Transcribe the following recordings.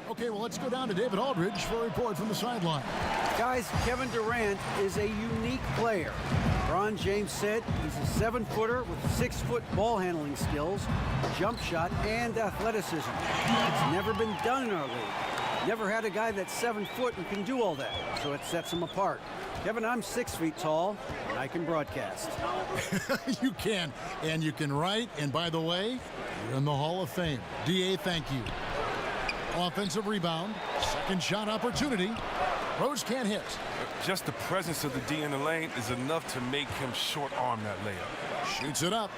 Okay, well, let's go down to David Aldridge for a report from the sideline. Guys, Kevin Durant is a unique player. LeBron James said he's a 7-footer with 6-foot ball handling skills, jump shot, and athleticism. It's never been done in our league. Never had a guy that's 7 foot and can do all that, so it sets him apart. Kevin, I'm 6 feet tall, and I can broadcast. You can, and you can write, and by the way, you're in the Hall of Fame. DA, thank you. Offensive rebound, second shot opportunity. Rose can't hit. Just the presence of the D in the lane is enough to make him short-arm that layup. Shoots it up.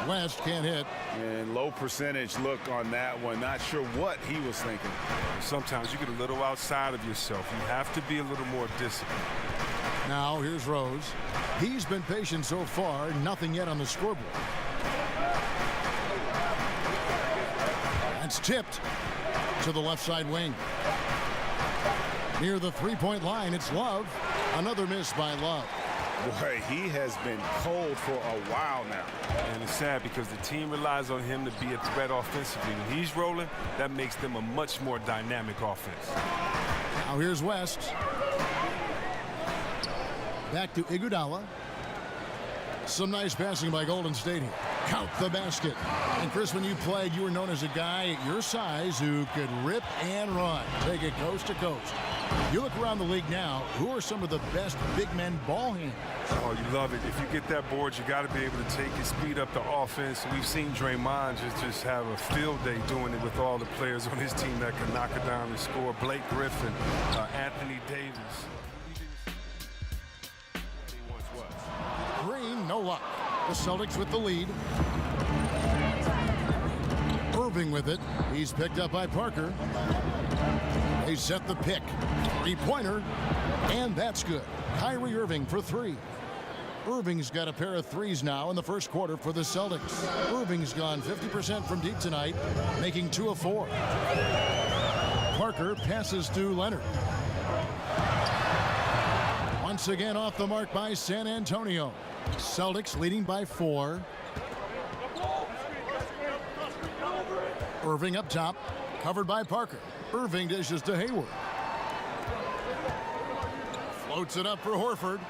West can't hit. And low percentage look on that one. Not sure what he was thinking. Sometimes you get a little outside of yourself. You have to be a little more disciplined. Now here's Rose. He's been patient so far. Nothing yet on the scoreboard. That's tipped to the left side wing. Near the three-point line, it's Love. Another miss by Love. Boy, he has been cold for a while now. And it's sad because the team relies on him to be a threat offensively. When he's rolling, that makes them a much more dynamic offense. Now here's West. Back to Iguodala. Some nice passing by Golden State here. Count the basket. And Chris, when you played, you were known as a guy at your size who could rip and run. Take it coast to coast. You look around the league now, who are some of the best big men ball handlers? Oh, you love it. If you get that board, you got to be able to take it, speed up the offense. We've seen Draymond just have a field day doing it with all the players on his team that can knock it down and score. Blake Griffin, Anthony Davis. Green, no luck. The Celtics with the lead. Irving with it. He's picked up by Parker. They set the pick. Three-pointer. And that's good. Kyrie Irving for three. Irving's got a pair of threes now in the first quarter for the Celtics. Irving's gone 50% from deep tonight, making 2 of 4. Parker passes to Leonard. Once again off the mark by San Antonio. Celtics leading by 4. Irving up top, covered by Parker. Irving dishes to Hayward. Floats it up for Horford.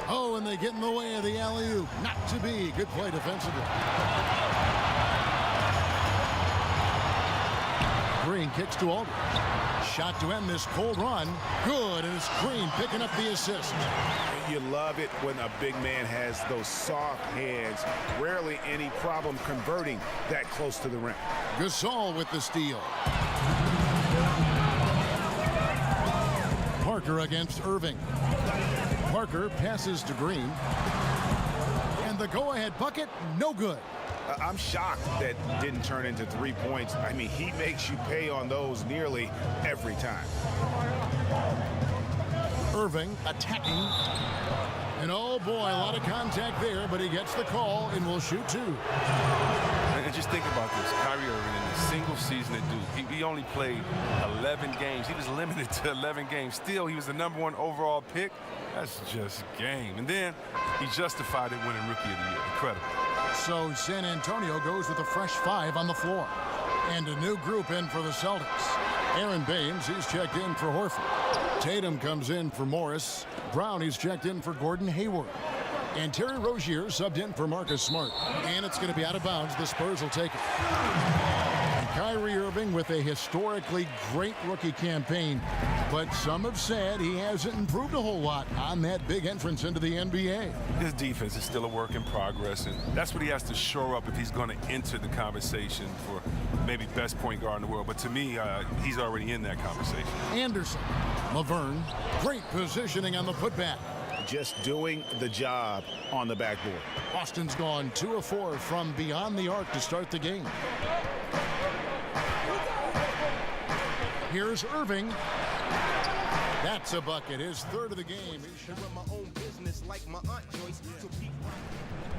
Oh, and they get in the way of the alley-oop. Not to be. Good play defensively. Green kicks to Aldridge. Shot to end this cold run. Good, and it's Green picking up the assist. You love it when a big man has those soft hands. Rarely any problem converting that close to the rim. Gasol with the steal. Parker against Irving. Parker passes to Green. And the go-ahead bucket, no good. I'm shocked that didn't turn into 3 points. I mean, he makes you pay on those nearly every time. Irving attacking. And oh boy, a lot of contact there, but he gets the call and will shoot 2. And just think about this. Kyrie Irving in a single season at Duke, he only played 11 games. He was limited to 11 games. Still, he was the #1 overall pick. That's just game. And then he justified it winning Rookie of the Year. Incredible. So San Antonio goes with a fresh 5 on the floor. And a new group in for the Celtics. Aaron Baines, he's checked in for Horford. Tatum comes in for Morris. Brown, he's checked in for Gordon Hayward. And Terry Rozier subbed in for Marcus Smart. And it's going to be out of bounds. The Spurs will take it. And Kyrie Irving with a historically great rookie campaign. But some have said he hasn't improved a whole lot on that big entrance into the NBA. His defense is still a work in progress, and that's what he has to shore up if he's going to enter the conversation for maybe best point guard in the world. But to me, he's already in that conversation. Anderson, Laverne, great positioning on the putback. Just doing the job on the backboard. Boston's gone 2 of 4 from beyond the arc to start the game. Here's Irving. That's a bucket, his 3rd of the game. He should run my own business like my Aunt Joyce.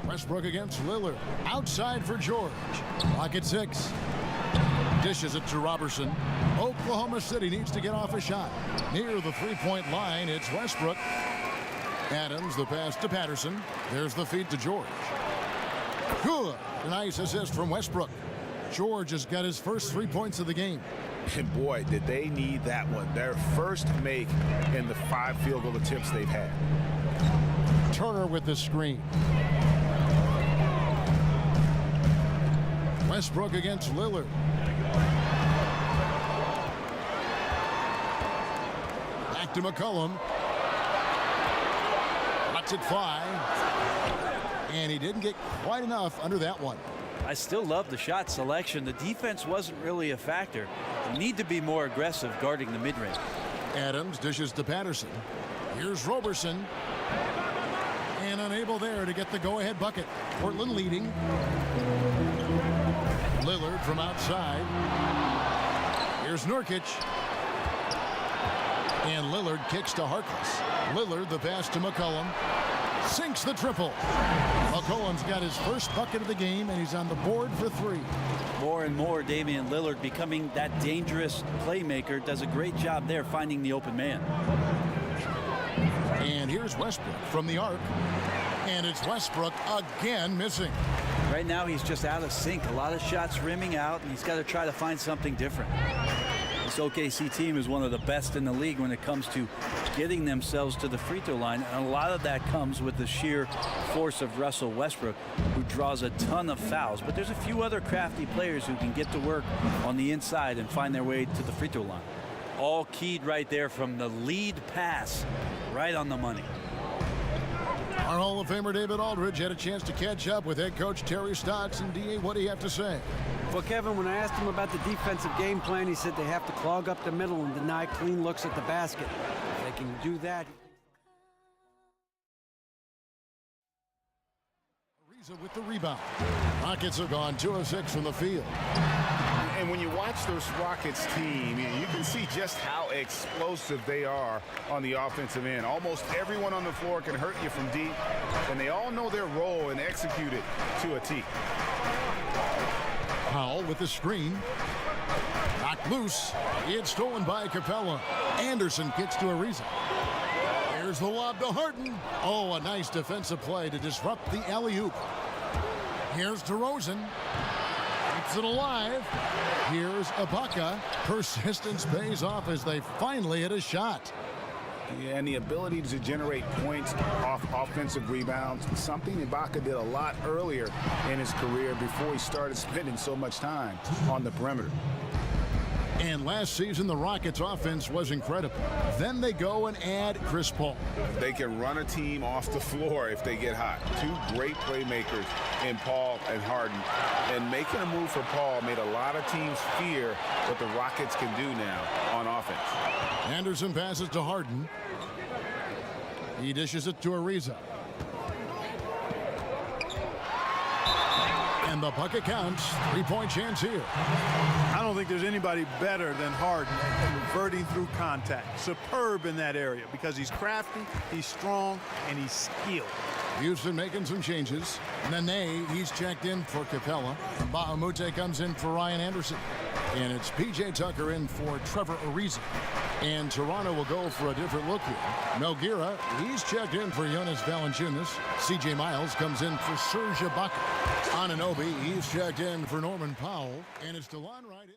Westbrook against Lillard. Outside for George. Clock at 6. Dishes it to Robertson. Oklahoma City needs to get off a shot. Near the three-point line, it's Westbrook. Adams, the pass to Patterson. There's the feed to George. Good. A nice assist from Westbrook. George has got his first 3 points of the game. And boy, did they need that one. Their first make in the 5 field goal attempts they've had. Turner with the screen. Westbrook against Lillard. Back to McCollum. Lets it fly. And he didn't get quite enough under that one. I still love the shot selection. The defense wasn't really a factor. You need to be more aggressive guarding the mid-range. Adams dishes to Patterson. Here's Roberson. And unable there to get the go-ahead bucket. Portland leading. Lillard from outside. Here's Nurkic. And Lillard kicks to Harkless. Lillard the pass to McCollum. Sinks the triple. McCollum's got his first bucket of the game, and he's on the board for 3. More and more, Damian Lillard becoming that dangerous playmaker. Does a great job there finding the open man. And here's Westbrook from the arc. And it's Westbrook again missing. Right now, he's just out of sync. A lot of shots rimming out, and he's got to try to find something different. This OKC team is one of the best in the league when it comes to getting themselves to the free throw line, and a lot of that comes with the sheer force of Russell Westbrook, who draws a ton of fouls. But there's a few other crafty players who can get to work on the inside and find their way to the free throw line. All keyed right there from the lead pass, right on the money. Our Hall of Famer David Aldridge had a chance to catch up with head coach Terry Stotts. And D.A., what do you have to say? Well, Kevin, when I asked him about the defensive game plan, he said they have to clog up the middle and deny clean looks at the basket. If they can do that. Ariza with the rebound. Rockets are gone 2 of 6 from the field. And when you watch this Rockets team, you can see just how explosive they are on the offensive end. Almost everyone on the floor can hurt you from deep, and they all know their role and execute it to a T. Powell with the screen. Knocked loose. It's stolen by Capella. Anderson kicks to Ariza. Here's the lob to Harden. Oh, a nice defensive play to disrupt the alley-oop. Here's DeRozan. Keeps it alive. Here's Ibaka. Persistence pays off as they finally hit a shot. Yeah, and the ability to generate points off offensive rebounds, something Ibaka did a lot earlier in his career before he started spending so much time on the perimeter. And last season, the Rockets' offense was incredible. Then they go and add Chris Paul. They can run a team off the floor if they get hot. 2 great playmakers in Paul and Harden. And making a move for Paul made a lot of teams fear what the Rockets can do now on offense. Anderson passes to Harden. He dishes it to Ariza. And the bucket counts. 3-point chance here. I don't think there's anybody better than Harden at converting through contact. Superb in that area because he's crafty, he's strong, and he's skilled. Houston making some changes. Nene, he's checked in for Capella. Bahamute comes in for Ryan Anderson. And it's P.J. Tucker in for Trevor Ariza. And Toronto will go for a different look here. Nogueira, he's checked in for Jonas Valanciunas. C.J. Miles comes in for Serge Ibaka. Anunoby, he's checked in for Norman Powell. And it's DeLon Wright in.